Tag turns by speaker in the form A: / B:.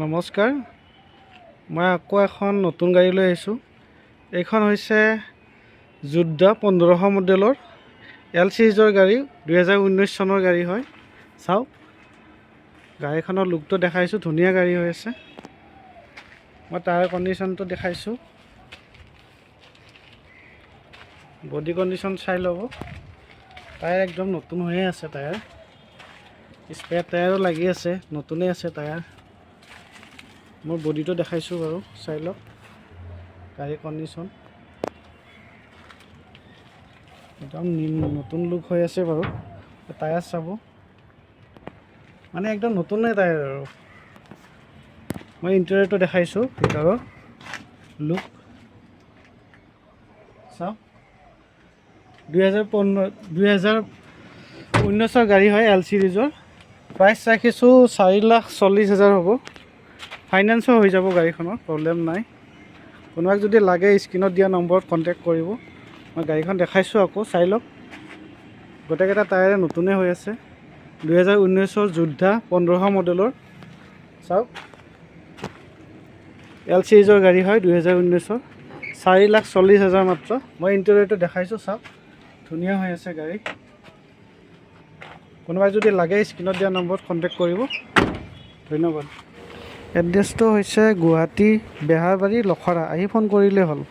A: নমস্কাৰ, মই আকৌ এখন নতুন গাড়ী লৈ আহিছোঁ। এইখন হৈছে যোদ্ধা 1500 মডেলৰ এল চিৰিজৰ গাড়ী, 2019 চনৰ গাড়ী হয়। চাওক, গাড়ীখনৰ লুকটো দেখাইছোঁ, ধুনীয়া গাড়ী হৈ আছে। মই টায়াৰ কণ্ডিশ্যনটো দেখাইছোঁ, বডি কণ্ডিশ্যন চাই ল'ব। টায়াৰ একদম নতুন হৈয়ে আছে, টায়াৰ স্পেয়াৰ টায়াৰো লাগি আছে, নতুনেই আছে টায়াৰ। মই বডিটো দেখাইছোঁ বাৰু, চাই লওক গাড়ীৰ কণ্ডিশ্যন একদম নতুন লুক হৈ আছে বাৰু। টায়াৰ চাব, মানে একদম নতুনেই টায়াৰ আৰু। মই ইণ্টেৰিয়ৰটো দেখাইছোঁ, ভিতৰৰ লুক চাওক। 2019 গাড়ী হয়, এল চিৰিজৰ। প্ৰাইচ ৰাখিছোঁ 4,40,000 হ'ব। ফাইনেন্সো হৈ যাব গাড়ীখনৰ, প্ৰব্লেম নাই। কোনোবাক যদি লাগে স্ক্ৰীণত দিয়া নম্বৰত কণ্টেক্ট কৰিব। মই গাড়ীখন দেখাইছোঁ, আকৌ চাই লওক। গোটেইকেইটা টায়াৰে নতুনেই হৈ আছে। 2019 যোদ্ধা 1500 মডেলৰ। চাওক, এল চিৰিজৰ গাড়ী হয়, 2019। 4,40,000 মাত্ৰ। মই ইণ্টেৰিয়ৰটো দেখাইছোঁ, চাওক ধুনীয়া হৈ আছে গাড়ী। কোনোবাই যদি লাগে স্ক্ৰীণত দিয়া নম্বৰত কণ্টেক্ট কৰিব। ধন্যবাদ। এড্ৰেছটো হৈছে গুৱাহাটী বেহাৰবাৰী লখৰা। আহি ফোন কৰিলেই হ'ল।